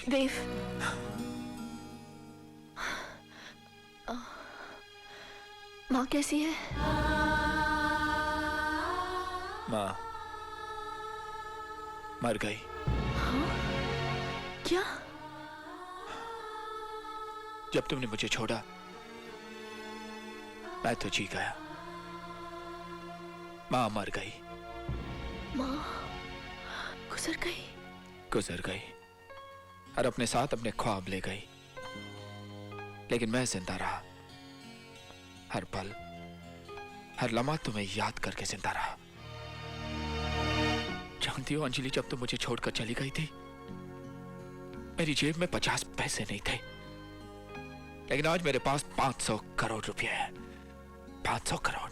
देव, माँ कैसी है? माँ मर गई। क्या? जब तुमने मुझे छोड़ा मैं तो जी गया। माँ मर गई। माँ गुजर गई? गुजर गई और अपने साथ अपने ख्वाब ले गई, लेकिन मैं जिंदा रहा। हर पल हर लम्हा तुम्हें याद करके जिंदा रहा। जानती हो अंजलि, जब तुम मुझे छोड़कर चली गई थी मेरी जेब में 50 पैसे नहीं थे, लेकिन आज मेरे पास 500 करोड़ रुपए हैं। 500 करोड़।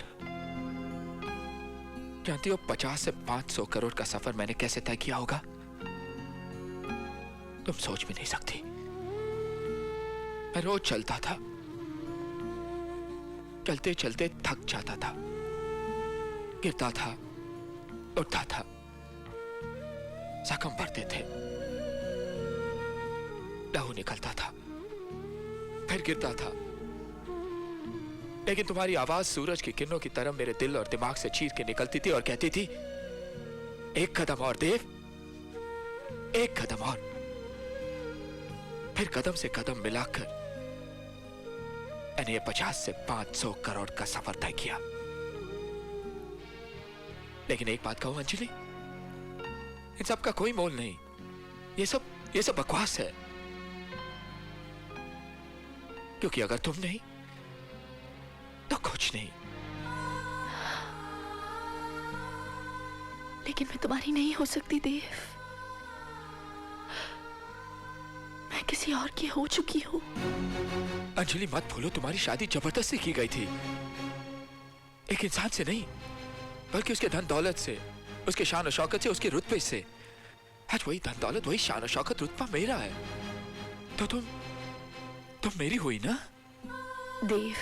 जानती हो 50 से 500 करोड़ का सफर मैंने कैसे तय किया होगा? तुम सोच भी नहीं सकती। मैं रोज चलता था, चलते चलते थक जाता था, गिरता था, उठता था, जख्म भरते थे, लहू निकलता था, फिर गिरता था, लेकिन तुम्हारी आवाज सूरज की किरणों की तरह मेरे दिल और दिमाग से चीर के निकलती थी और कहती थी, एक कदम और देव, एक कदम और। फिर कदम से कदम मिलाकर मैंने ये 50 से 500 करोड़ का सफर तय किया। लेकिन एक बात कहूं अंजलि, इन सब का कोई मोल नहीं। ये सब बकवास है, क्योंकि अगर तुम नहीं तो कुछ नहीं। लेकिन मैं तुम्हारी नहीं हो सकती देव। मैं किसी और की हो चुकी हूं। अंजलि मत भूलो, तुम्हारी शादी जबरदस्ती की गई थी, एक इंसान से नहीं बल्कि उसके धन दौलत से, उसके शान और शौकत से, उसके रुतबे से। आज वही धन दौलत, वही शान और शौकत, रुतबा मेरा है, तो तुम मेरी हुई ना? देव,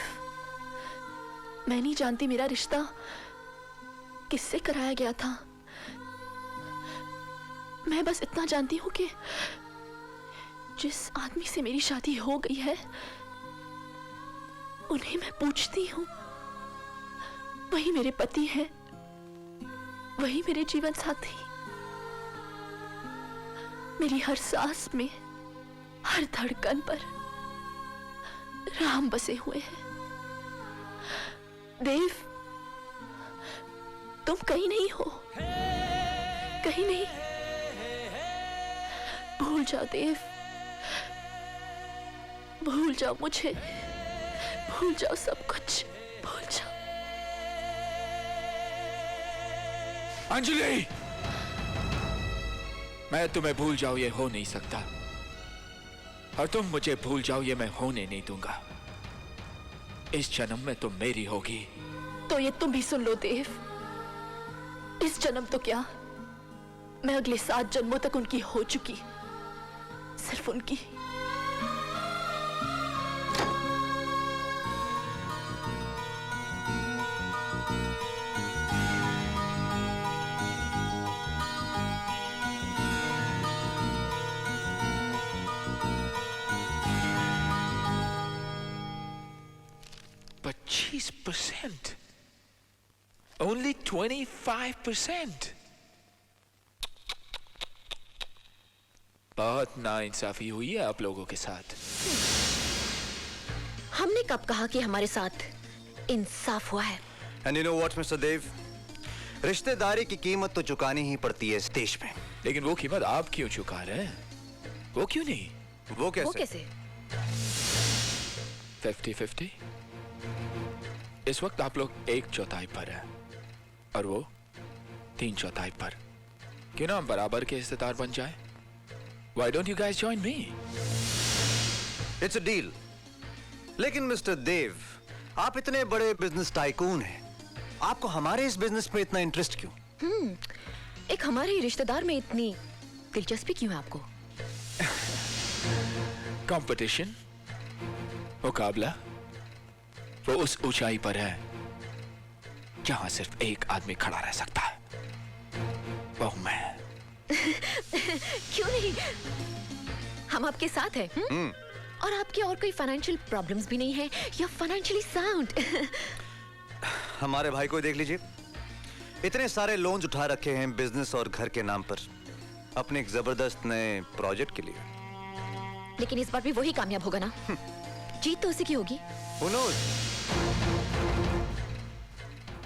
मैं नहीं जानती मेरा रिश्ता किससे कराया गया था। मैं बस इतना जानती हूं कि जिस आदमी से मेरी शादी हो गई है उन्हें मैं पूछती हूं, वही मेरे पति हैं, वही मेरे जीवन साथी। मेरी हर सांस में, हर धड़कन पर राम बसे हुए हैं। देव, तुम कहीं नहीं हो, कहीं नहीं। भूल जाओ देव, भूल जाओ मुझे, भूल जाओ सब कुछ, भूल जाओ। अंजलि, मैं तुम्हें भूल जाऊं ये हो नहीं सकता, और तुम मुझे भूल जाओ ये मैं होने नहीं दूंगा। इस जन्म में तुम मेरी होगी। तो ये तुम भी सुन लो देव, इस जन्म तो क्या, मैं अगले 7 जन्मों तक उनकी हो चुकी, सिर्फ उनकी। %, only 25%। बहुत नाइंसाफी हुई है आप लोगों के साथ। हमने कब कहा कि हमारे साथ इंसाफ हुआ है? And you know what, Mr. Dev? रिश्तेदारी की कीमत तो चुकानी ही पड़ती है इस देश में। लेकिन वो कीमत आप क्यों चुका रहे हैं? वो क्यों नहीं? वो कैसे? वो कैसे? 50-50। इस वक्त आप लोग 1/4 पर हैं और वो 3/4 पर। क्यों ना हम बराबर के हिस्सेदार बन जाएं? Why don't you guys join me? It's a deal। लेकिन मिस्टर देव, आप इतने बड़े बिजनेस टाइकून हैं, आपको हमारे इस बिजनेस में इतना इंटरेस्ट क्यों? एक हमारे ही रिश्तेदार में इतनी दिलचस्पी क्यों है आपको? कंपटीशन, मुकाबला, वो उस ऊंचाई पर है जहां सिर्फ एक आदमी खड़ा रह सकता है, वो मैं। क्यों नहीं? हम आपके साथ हैं। और आपके और कोई फाइनेंशियल प्रॉब्लम्स भी नहीं है, या फाइनेंशियली साउंड। हमारे भाई को देख लीजिए, इतने सारे लोन्स उठा रखे हैं बिजनेस और घर के नाम पर अपने एक जबरदस्त नए प्रोजेक्ट के लिए। लेकिन इस बार भी वही कामयाब होगा ना? जीत तो उसी की होगी। Who knows?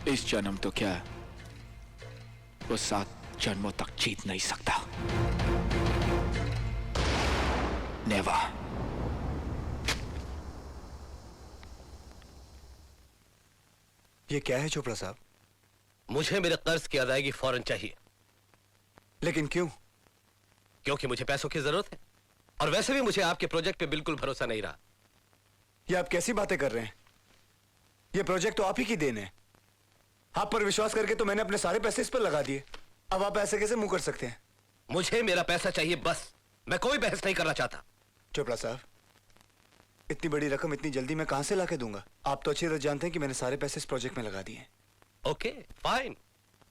इस जन्म तो क्या, वो 7 जन्मों तक जीत नहीं सकता। नेवर। ये क्या है चोपड़ा साहब? मुझे मेरे कर्ज की अदायगी फौरन चाहिए। लेकिन क्यों? क्योंकि मुझे पैसों की जरूरत है, और वैसे भी मुझे आपके प्रोजेक्ट पे बिल्कुल भरोसा नहीं रहा। ये आप कैसी बातें कर रहे हैं? ये प्रोजेक्ट तो आप ही की देन है। आप पर विश्वास करके तो मैंने अपने सारे पैसे इस पर लगा दिए। अब आप ऐसे कैसे मुंह कर सकते हैं? मुझे मेरा पैसा चाहिए बस। मैं कोई बहस नहीं करना चाहता। चोपड़ा साहब, इतनी बड़ी रकम इतनी जल्दी मैं कहां से लाके दूंगा? आप तो अच्छी तरह जानते हैं कि मैंने सारे पैसे इस प्रोजेक्ट में लगा दिए हैं। ओके फाइन,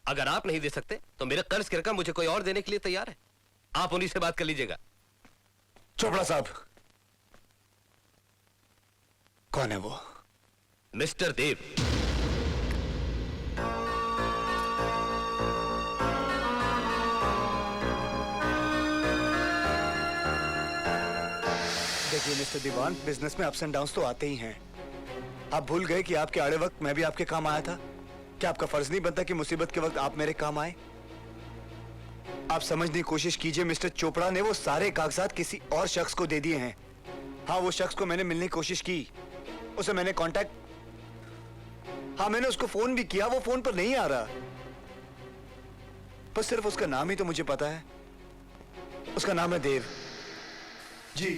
अगर आप नहीं दे सकते तो मेरे कर्ज की रकम मुझे कोई और देने के लिए तैयार है। आप उन्हीं से बात कर लीजिएगा। चोपड़ा साहब, कौन है वो? मिस्टर देव। देखिए मिस्टर दीवान, बिजनेस में अप्स एंड डाउन्स तो आते ही हैं। आप भूल गए कि आपके आड़े वक्त मैं भी आपके काम आया था। क्या आपका फर्ज नहीं बनता कि मुसीबत के वक्त आप मेरे काम आए? आप समझने की कोशिश कीजिए, मिस्टर चोपड़ा ने वो सारे कागजात किसी और शख्स को दे दिए हैं। हाँ, वो शख्स को मैंने मिलने की कोशिश की, उसे मैंने कांटेक्ट, हाँ मैंने उसको फोन भी किया, वो फोन पर नहीं आ रहा। बस सिर्फ उसका नाम ही तो मुझे पता है। उसका नाम है देव। जी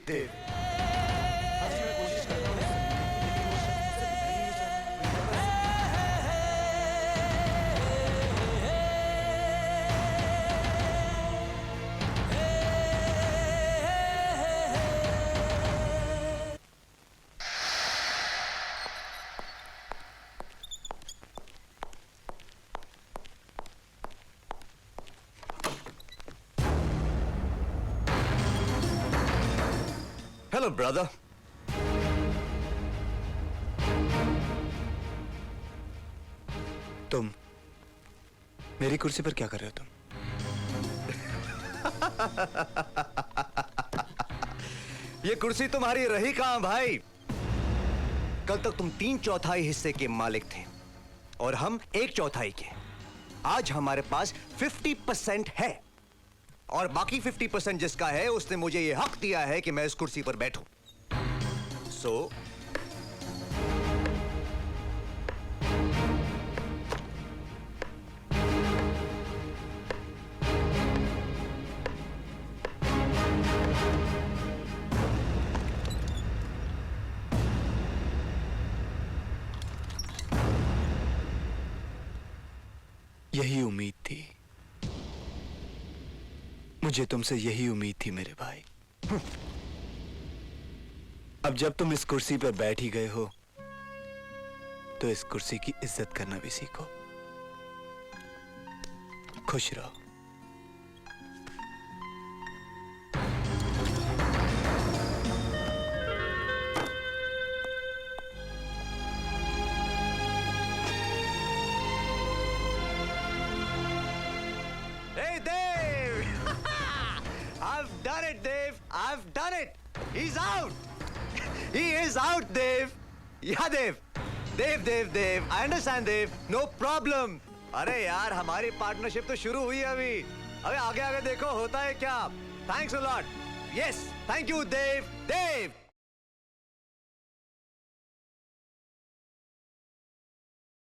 देव। Hello brother. तुम मेरी कुर्सी पर क्या कर रहे हो तुम? ये कुर्सी तुम्हारी रही कहां भाई? कल तक तुम 3/4 हिस्से के मालिक थे और हम 1/4 के। आज हमारे पास 50% है और बाकी 50% जिसका है उसने मुझे ये हक दिया है कि मैं इस कुर्सी पर बैठूं। सो यही उम्मीद थी, मुझे तुमसे यही उम्मीद थी मेरे भाई। अब जब तुम इस कुर्सी पर बैठ ही गए हो तो इस कुर्सी की इज्जत करना भी सीखो। खुश रहो। Hey Dave! I've done it, Dave. I've done it. He's out. He is out, Dave. Yeah, Dave. Dave. I understand, Dave. No problem. अरे यार, हमारी पार्टनरशिप तो शुरू हुई है अभी। अबे आगे देखो होता है क्या। Thanks a lot. Yes, thank you, Dave.